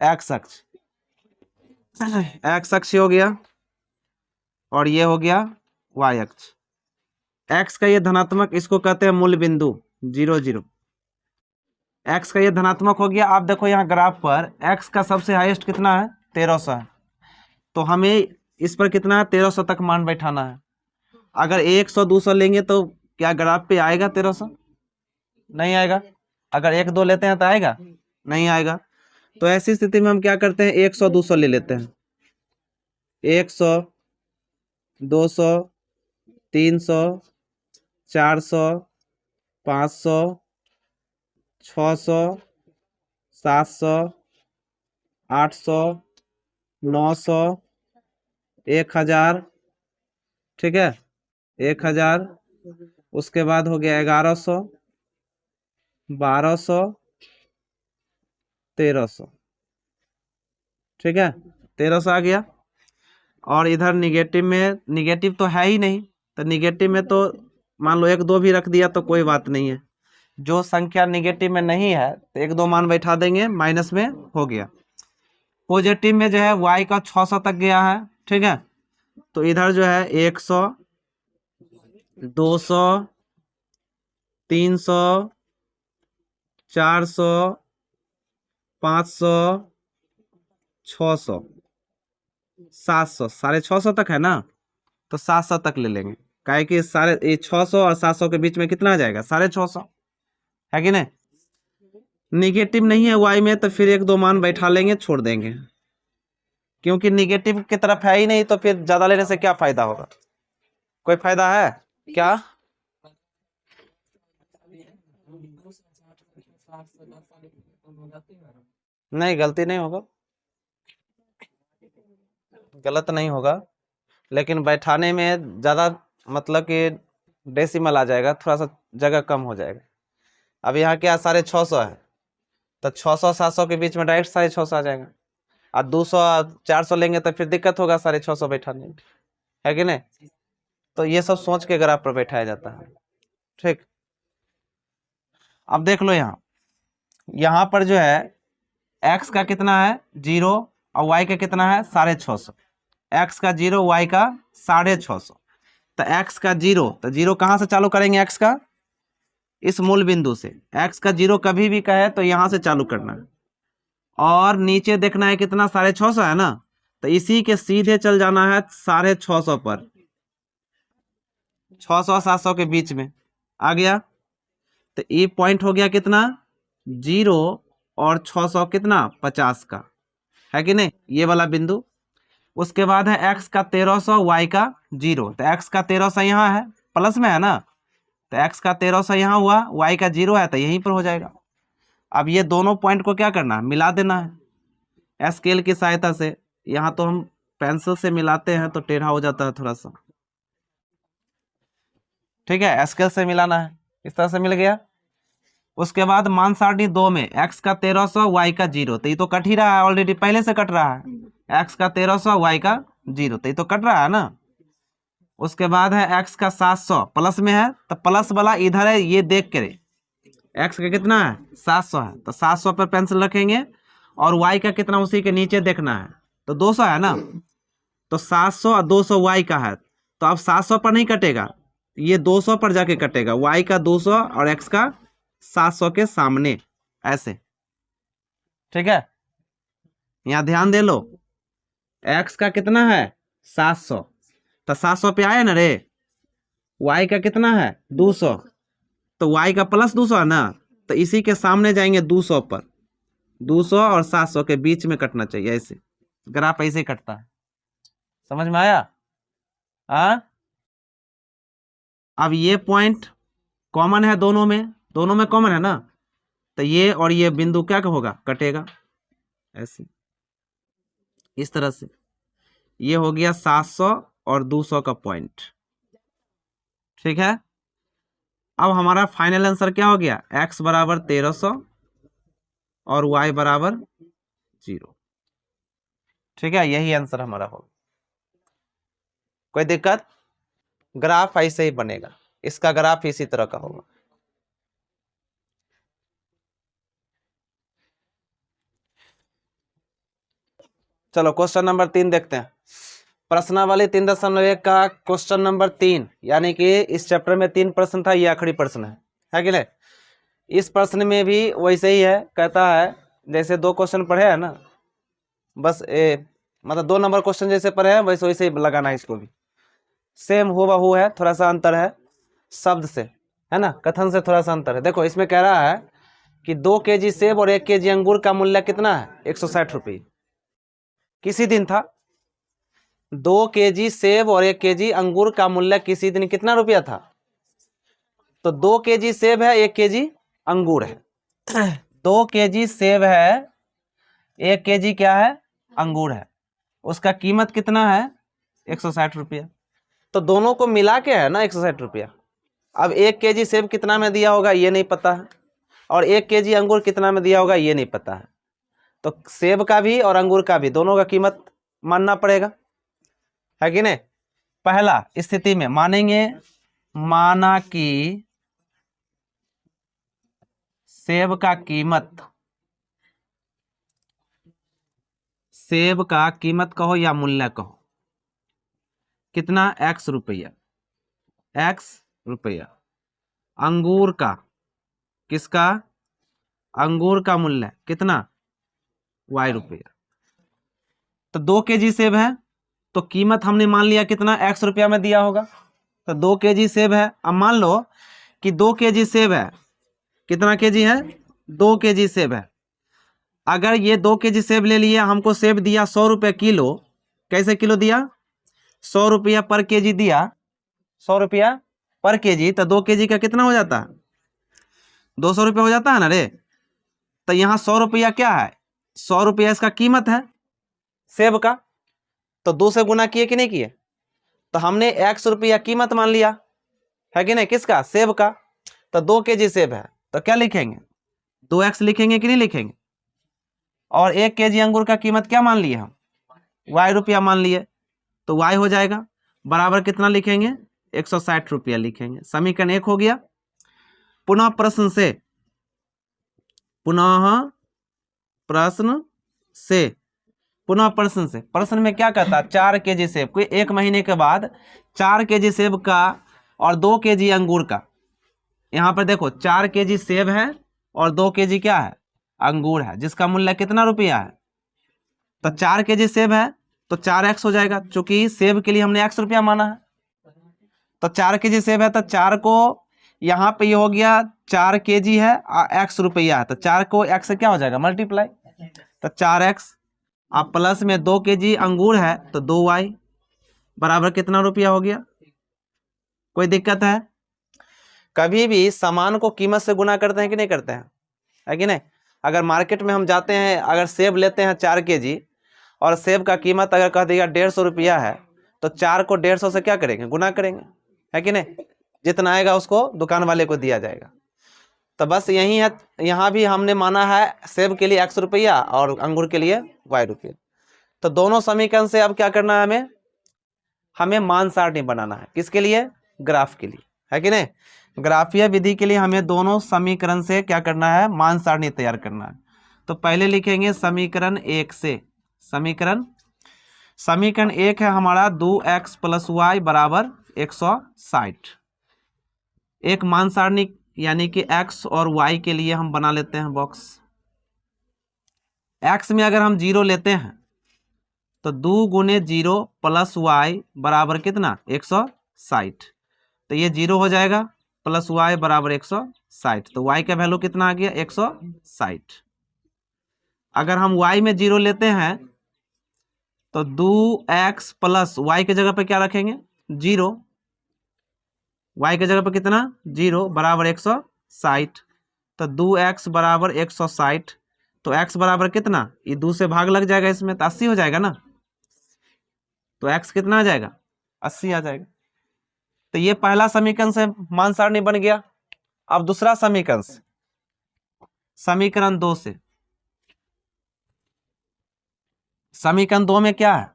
x अक्ष। x अक्ष हो गया और ये हो गया y अक्ष। x का ये धनात्मक इसको कहते हैं मूल बिंदु 0 0। x का ये धनात्मक हो गया। आप देखो यहाँ ग्राफ पर x का सबसे हाईएस्ट कितना है 1300 है। तो हमें इस पर कितना है 1300 तक मान बैठाना है। अगर 100 200 लेंगे तो क्या ग्राफ पे आएगा 1300 नहीं आएगा। अगर 1 2 लेते हैं तो आएगा नहीं आएगा। तो ऐसी स्थिति में हम क्या करते हैं 100 200 ले लेते हैं। 100 200 300 400 500 600 700 800 900 1000। ठीक है 1000। उसके बाद हो गया 1100 1200 1300। ठीक है 1300 आ गया। और इधर निगेटिव में निगेटिव तो है ही नहीं, तो निगेटिव में तो मान लो 1 2 भी रख दिया तो कोई बात नहीं है। जो संख्या निगेटिव में नहीं है तो 1 2 मान बैठा देंगे, माइनस में हो गया। पॉजिटिव में जो है y का 600 तक गया है। ठीक है तो इधर जो है 100 200 300 400 500 600 700 650 तक है ना। तो 700 तक ले लेंगे, काहे कि सारे 600 और 700 के बीच में कितना आ जाएगा 650 है कि नहीं। निगेटिव नहीं है y में तो फिर 1 2 मान बैठा लेंगे, छोड़ देंगे, क्योंकि निगेटिव की तरफ है ही नहीं तो फिर ज्यादा लेने से क्या फायदा होगा। कोई फायदा है क्या। नहीं गलती नहीं होगा, गलत नहीं होगा, लेकिन बैठाने में ज्यादा मतलब कि डेसिमल आ जाएगा, थोड़ा सा जगह कम हो जाएगा। अब यहाँ क्या 650 है तो 600 700 के बीच में डायरेक्ट 650 आ जाएगा। और 200 400 लेंगे तो फिर दिक्कत होगा 650 बैठाने में, है कि नहीं। तो ये सब सोच के ग्राफ पर बैठाया जाता है। ठीक अब देख लो यहाँ पर जो है x का कितना है 0 और y का कितना है 650। x का 0 y का 650। तो x का 0, तो 0 कहाँ से चालू करेंगे x का इस मूल बिंदु से। x का 0 कभी भी कहे तो यहाँ से चालू करना है और नीचे देखना है कितना 650 है ना, तो इसी के सीधे चल जाना है 650 पर। 600 700 के बीच में आ गया। तो ये पॉइंट हो गया कितना 0 और 600 कितना 50 का, है कि नहीं ये वाला बिंदु। उसके बाद है x का 1300 y का 0। तो x का 1300 यहाँ है प्लस में है ना, तो x का 1300 यहाँ हुआ, y का 0 है तो यहीं पर हो जाएगा। अब ये दोनों पॉइंट को क्या करना है मिला देना है स्केल की सहायता से। यहाँ तो हम पेंसिल से मिलाते हैं तो टेढ़ा हो जाता है थोड़ा सा। ठीक है स्केल से मिलाना है, इस तरह से मिल गया। उसके बाद मान सारणी 2 में x का 1300 y का 0, तो ये तो कट ही रहा है ऑलरेडी, पहले से कट रहा है। x का 1300 y का 0, तो ये तो कट रहा है ना। उसके बाद है x का 700 प्लस में है, तो प्लस वाला इधर है ये देख कर x का कितना है 700 है, तो 700 पर पेंसिल रखेंगे। और y का कितना उसी के नीचे देखना है, तो 200 है ना। तो 700 और 200 y का है, तो अब 700 पर नहीं कटेगा, ये 200 पर जाके कटेगा। y का 200 और x का 700 के सामने ऐसे। ठीक है यहाँ ध्यान दे लो, x का कितना है 700, तो 700 पे आया ना रे, y का कितना है 200, तो y का प्लस 200 है ना, तो इसी के सामने जाएंगे 200 पर, 200 और 700 के बीच में कटना चाहिए, ऐसे ग्राफ ऐसे कटता है। समझ में आया? अब ये पॉइंट कॉमन है दोनों में कॉमन है ना, तो ये और ये बिंदु क्या होगा, कटेगा ऐसे, इस तरह से। ये हो गया 700 और 200 का पॉइंट, ठीक है। अब हमारा फाइनल आंसर क्या हो गया, x बराबर 1300 और y बराबर 0, ठीक है, यही आंसर हमारा होगा। कोई दिक्कत? ग्राफ ऐसे ही बनेगा, इसका ग्राफ इसी तरह का होगा। चलो क्वेश्चन नंबर 3 देखते हैं। प्रश्नावली 3.1 का क्वेश्चन नंबर 3, यानी कि इस चैप्टर में 3 प्रश्न था, ये आखिरी प्रश्न है कि नहीं। इस प्रश्न में भी वैसे ही है, कहता है जैसे 2 क्वेश्चन पढ़े हैं ना, बस मतलब 2 नंबर क्वेश्चन जैसे पढ़े हैं वैसे वैसे ही लगाना है, इसको भी सेम हूबहू है, थोड़ा सा अंतर है शब्द से, है ना, कथन से थोड़ा सा अंतर है। देखो इसमें कह रहा है कि 2 केजी सेब और 1 केजी अंगूर का मूल्य कितना है, 160 रुपये। किसी दिन था 2 केजी सेब और 1 केजी अंगूर का मूल्य किसी दिन कितना रुपया था, तो 2 केजी सेब है, 1 केजी अंगूर है। 2 केजी सेब है, 1 केजी क्या है, अंगूर है, उसका कीमत कितना है 160 रुपया। तो दोनों को मिला के है ना 160 रुपया। अब 1 केजी सेब कितना में दिया होगा ये नहीं पता है, और 1 केजी अंगूर कितना में दिया होगा ये नहीं पता है, तो सेब का भी और अंगूर का भी दोनों का कीमत मानना पड़ेगा, है कि नहीं। पहला स्थिति में मानेंगे, माना कि सेब का कीमत कहो या मूल्य कहो, कितना, x रुपया, अंगूर का, किसका, अंगूर का मूल्य कितना, y रुपया। तो 2 केजी सेब है, तो कीमत हमने मान लिया कितना, x रुपया में दिया होगा, तो 2 केजी सेब है। अब मान लो कि 2 केजी सेब है, कितना केजी है, 2 केजी सेब है। अगर ये 2 केजी सेब ले लिया, हमको सेब दिया 100 रुपये किलो, कैसे किलो दिया, 100 रुपया पर केजी दिया, 100 रुपया पर केजी, तो 2 केजी का कितना हो जाता है, 200 रुपया हो जाता है ना रे। तो यहाँ 100 रुपया क्या है, 100 रुपया इसका कीमत है सेब का, तो 2 से गुना किए कि नहीं किए, तो हमने 100 रुपया कीमत मान लिया, है कि नहीं, किसका, सेब का। तो 2 केजी सेब है, तो क्या लिखेंगे, 2x लिखेंगे कि नहीं लिखेंगे। और 1 केजी अंगूर का कीमत क्या मान लिए हम, y रुपया मान लिए, तो y हो जाएगा बराबर कितना लिखेंगे, 160 रुपया लिखेंगे। समीकरण 1 हो गया। पुनः प्रश्न से प्रश्न में क्या कहता है, 4 केजी सेब, कोई 1 महीने के बाद 4 केजी सेब का और 2 केजी अंगूर का। यहाँ पर देखो 4 केजी सेब है और 2 केजी क्या है, अंगूर है, जिसका मूल्य कितना रुपया है, तो 4 केजी सेब है तो 4x हो जाएगा, चूंकि सेब के लिए हमने x रुपया माना है। तो 4 केजी सेब है तो 4 को यहाँ पे ये हो गया 4 केजी है x रुपया है, तो 4 को x से क्या हो जाएगा, मल्टीप्लाई, तो 4x। अब प्लस में 2 केजी अंगूर है तो 2y बराबर कितना रुपया हो गया। कोई दिक्कत है? कभी भी सामान को कीमत से गुना करते हैं कि नहीं करते हैं, है कि नहीं। अगर मार्केट में हम जाते हैं, अगर सेब लेते हैं 4 केजी और सेब का कीमत अगर कह दिया 150 रुपया है, तो 4 को 150 से क्या करेंगे, गुना करेंगे, है कि नहीं। जितना आएगा उसको दुकान वाले को दिया जाएगा। तो बस यही है, यहाँ भी हमने माना है सेब के लिए x रुपया और अंगूर के लिए y रुपया। तो दोनों समीकरण से अब क्या करना है, हमें मान सारणी बनाना है, किसके लिए, ग्राफ के लिए, है कि नहीं। ग्राफीय विधि के लिए हमें दोनों समीकरण से क्या करना है, मान सारणी तैयार करना है। तो पहले लिखेंगे समीकरण 1 से, समीकरण 1 है हमारा 2x + y बराबर 160। एक मान सारणी यानी कि x और y के लिए हम बना लेते हैं बॉक्स। एक्स में अगर हम 0 लेते हैं तो 2 गुने 0 प्लस वाई बराबर कितना 160। तो ये 0 हो जाएगा प्लस वाई बराबर 160। तो वाई का वैल्यू कितना आ गया 160। अगर हम वाई में 0 लेते हैं तो 2x प्लस वाई के जगह पे क्या रखेंगे 0। वाई के जगह पे कितना 0 बराबर 160। तो 2x बराबर 160। तो x बराबर कितना, ये 2 से भाग लग जाएगा इसमें तो 80 हो जाएगा ना। तो x कितना आ जाएगा 80 आ जाएगा। तो ये पहला समीकरण से मान सारणी बन गया। अब दूसरा समीकरण से, समीकरण 2 से, समीकरण 2 में क्या है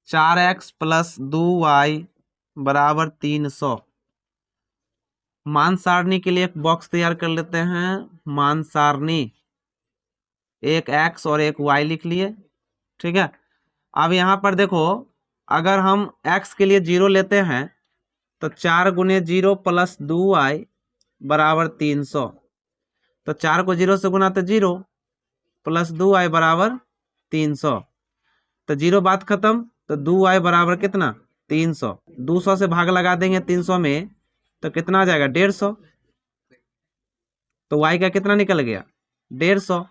4x प्लस 2y बराबर 300। मान सारणी के लिए एक बॉक्स तैयार कर लेते हैं। मान सारणी, एक x और एक y लिख लिए, ठीक है। अब यहां पर देखो, अगर हम x के लिए 0 लेते हैं तो 4 गुने 0 प्लस 2y बराबर 300। तो 4 को 0 से गुना तो 0 प्लस 2y बराबर 300। तो 0 बात खत्म। तो 2y बराबर कितना 300। 200 से भाग लगा देंगे 300 में तो कितना आ जाएगा 150। तो y का कितना निकल गया 150।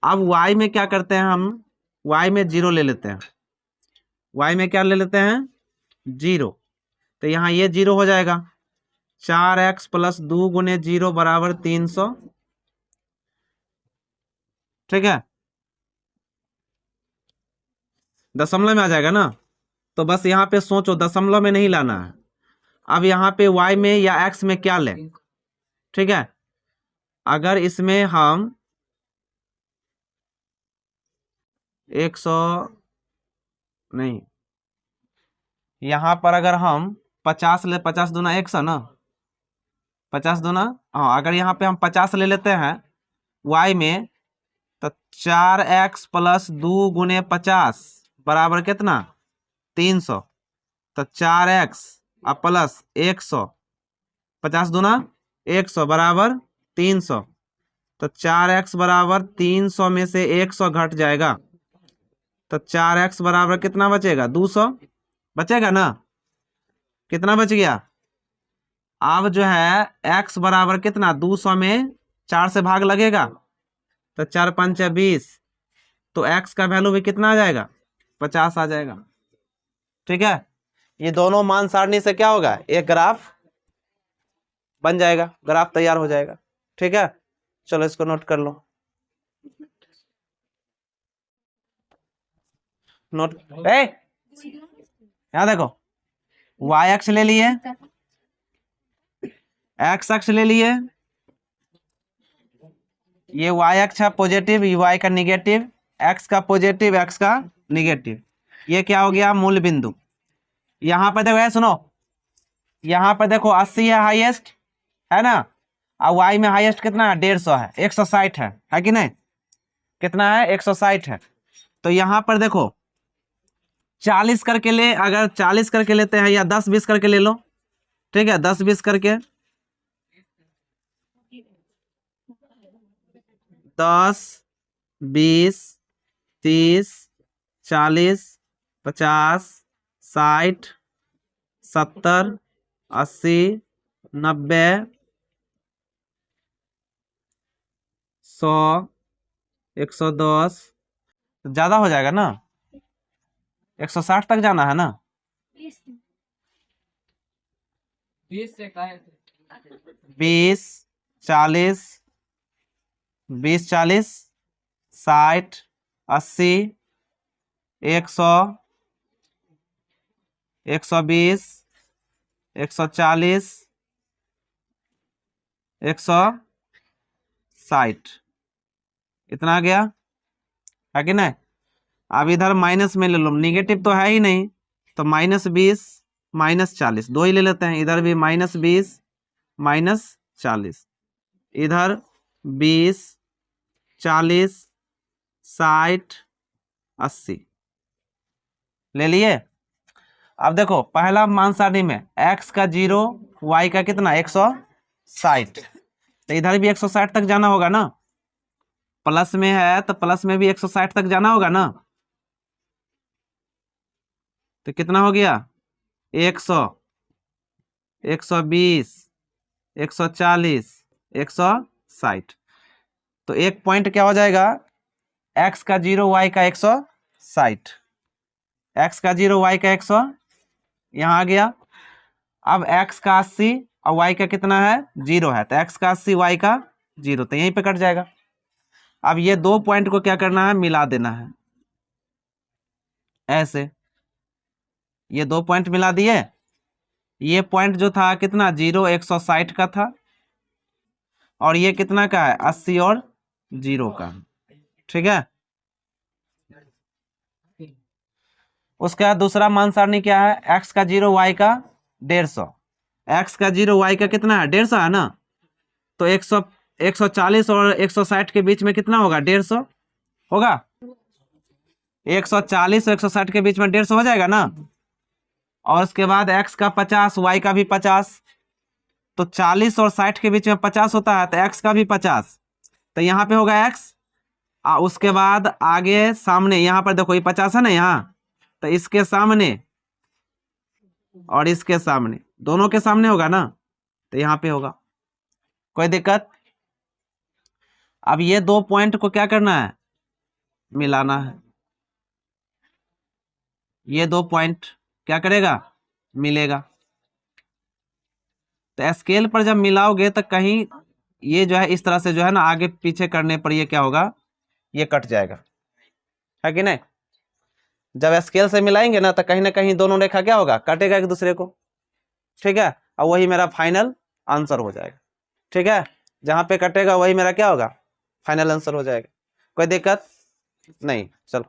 अब y में क्या करते हैं हम, y में 0 ले लेते हैं। y में क्या ले लेते हैं 0। तो यहाँ ये 0 हो जाएगा। 4x प्लस 2 गुने 0 बराबर 300, ठीक है। दशमलव में आ जाएगा ना। तो बस यहाँ पे सोचो, दशमलव में नहीं लाना है। अब यहाँ पे y में या x में क्या लें, ठीक है। अगर इसमें हम 100 नहीं, यहाँ पर अगर हम 50 ले, 50 दूना 100 ना, 50 दूना, हाँ, अगर यहाँ पे हम 50 ले लेते हैं y में तो 4x प्लस 2 गुने 50 बराबर कितना 300। तो 4x और प्लस 100, 50 दूना 100 बराबर 300। तो 4x बराबर 300 में से 100 घट जाएगा। तो 4x बराबर कितना बचेगा 200 बचेगा ना। कितना बच गया। अब जो है x बराबर कितना 200 में 4 से भाग लगेगा तो 4 5 20। तो x का वैल्यू भी कितना आ जाएगा 50 आ जाएगा, ठीक है। ये दोनों मान सारणी से क्या होगा एक ग्राफ बन जाएगा, ग्राफ तैयार हो जाएगा, ठीक है। चलो इसको नोट कर लो। नोट यहां देखो, y अक्ष ले लिए, x अक्ष ले लिए, ये y अक्ष है पॉजिटिव, y का निगेटिव, x का पॉजिटिव, x का निगेटिव। ये क्या हो गया मूल बिंदु। यहां पर देखो, सुनो, यहां पर देखो 80 है हाईएस्ट, है ना। और y में हाईएस्ट कितना है 150 है, 160 है कि नहीं, कितना है 160 है। तो यहां पर देखो 40 करके ले, अगर 40 करके लेते हैं या 10-20 करके ले लो, ठीक है, 10-20 करके, 10 20 30 40 50 60 70 80 90 100 110, ज्यादा हो जाएगा ना, 160 तक जाना है ना। 20 40 20 40 60 80 100 120 140 160, इतना आ गया, है कि नहीं। अब इधर माइनस में ले लो, निगेटिव तो है ही नहीं, तो -20 -40 दो ही ले लेते हैं। इधर भी -20 -40, इधर 20 40 60 80 ले लिए। अब देखो पहला मान सारणी में x का 0, y का कितना 160, तो इधर भी 160 तक जाना होगा ना। प्लस में है तो प्लस में भी 160 तक जाना होगा ना। तो कितना हो गया 100, 120, 140, 160। तो एक पॉइंट क्या हो जाएगा, x का 0 y का 160, x का 0 y का 100 यहाँ आ गया। अब x का 80 और y का कितना है 0 है, तो x का 80 y का 0, तो यहीं पे कट जाएगा। अब ये दो पॉइंट को क्या करना है, मिला देना है ऐसे। ये दो पॉइंट मिला दिए, ये पॉइंट जो था कितना 0 160 का था, और ये कितना का है 80 और 0 का, ठीक है। उसके बाद दूसरा मान सारणी क्या है, x का 0 y का 150, x का 0 y का कितना है 150 है ना, तो 140 और 160 के बीच में कितना होगा 150 होगा, 140 और 160 के बीच में 150 हो जाएगा ना। और उसके बाद x का 50, y का भी 50, तो 40 और 60 के बीच में 50 होता है, तो x का भी 50, तो यहाँ पे होगा x। उसके बाद आगे सामने यहाँ पर देखो ये 50 है ना यहाँ, तो इसके सामने और इसके सामने, दोनों के सामने होगा ना, तो यहाँ पे होगा, कोई दिक्कत। अब ये दो पॉइंट को क्या करना है, मिलाना है। ये दो पॉइंट क्या करेगा, मिलेगा। तो स्केल पर जब मिलाओगे तो कहीं ये जो है इस तरह से जो है ना आगे पीछे करने पर ये क्या होगा, ये कट जाएगा, है कि नहीं। जब स्केल से मिलाएंगे ना तो कहीं दोनों रेखा क्या होगा, काटेगा एक दूसरे को, ठीक है। और वही मेरा फाइनल आंसर हो जाएगा, ठीक है। जहां पे कटेगा वही मेरा क्या होगा, फाइनल आंसर हो जाएगा, कोई दिक्कत नहीं। चलो।